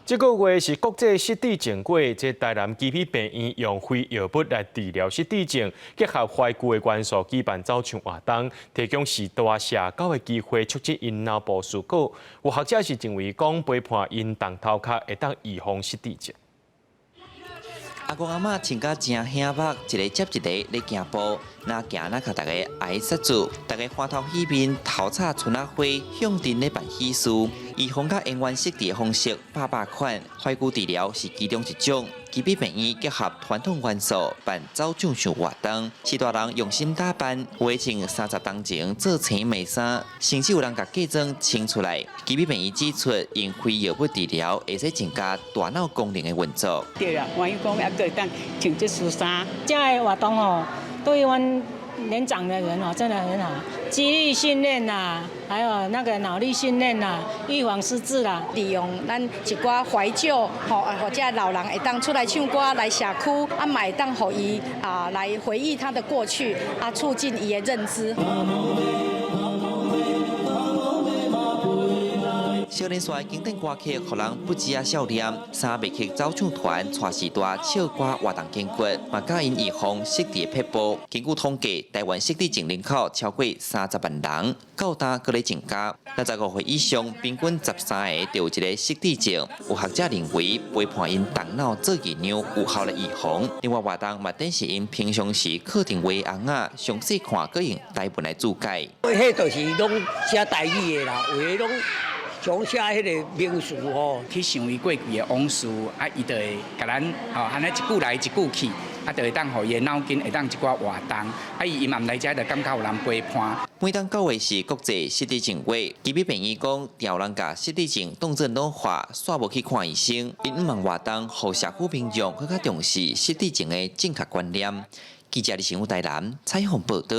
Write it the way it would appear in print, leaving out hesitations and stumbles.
这个月是国际失智症月，这台南基皮病院用非药物来治疗失智症，结合怀旧的元素举办走唱活动，提供时大社交的机会，促进因脑部思考。有学者是认为讲陪伴因动头壳会当预防失智症。阿公阿嬷穿甲真醒目，一个接一个咧行步，那行那甲大家挨杀住，大家花头喜面，头插春仔花，向阵咧办喜事。预防甲延缓失智的方式百款，怀旧治疗是其中一种。基比病院结合传统元素办走唱秀活动，许多人用心打扮，有的穿30当前做青梅衫，甚至有人甲假装穿出来。基比病院指出，用非药物治疗会使增加大脑功能的运作。对啦，万一讲也可以当穿这恤衫，这个活动哦，对阮年长的人哦，真的很好，肌力训练啦，还有那个脑力训练啦，预防失智啦。利用咱一寡怀旧，或者老人会当出来唱歌来社区，啊，买当互伊来回忆他的过去，啊，促进伊的认知。少年帅经典歌曲，互人不止笑脸。三美曲走唱团带时代唱歌活动建骨，嘛教因预防失智的撇步。根据统计，台湾失智症人口超过30万人，到单搁咧增加。65岁以上，平均13个就有一个失智症。有学者认为，陪伴因动脑做伎俩有效来预防。另外，活动嘛展示因平常时课程画红啊，详细看搁用台文来注解。迄就是拢写台语的啦，有的拢。讲写迄个名词吼，去想伊过去的往事，啊，伊就会甲咱安尼一句来一句去，啊，就会当互伊的脑筋会当一寡活动，啊，伊嘛毋来遮就感觉有人陪伴。每当9月是国际失智症月，基比病院讲，调人甲失智症当作老化，煞无去看医生，因毋忙活动，互社区民众更加重视失智症的正确观念。记者李新武台南采访报道。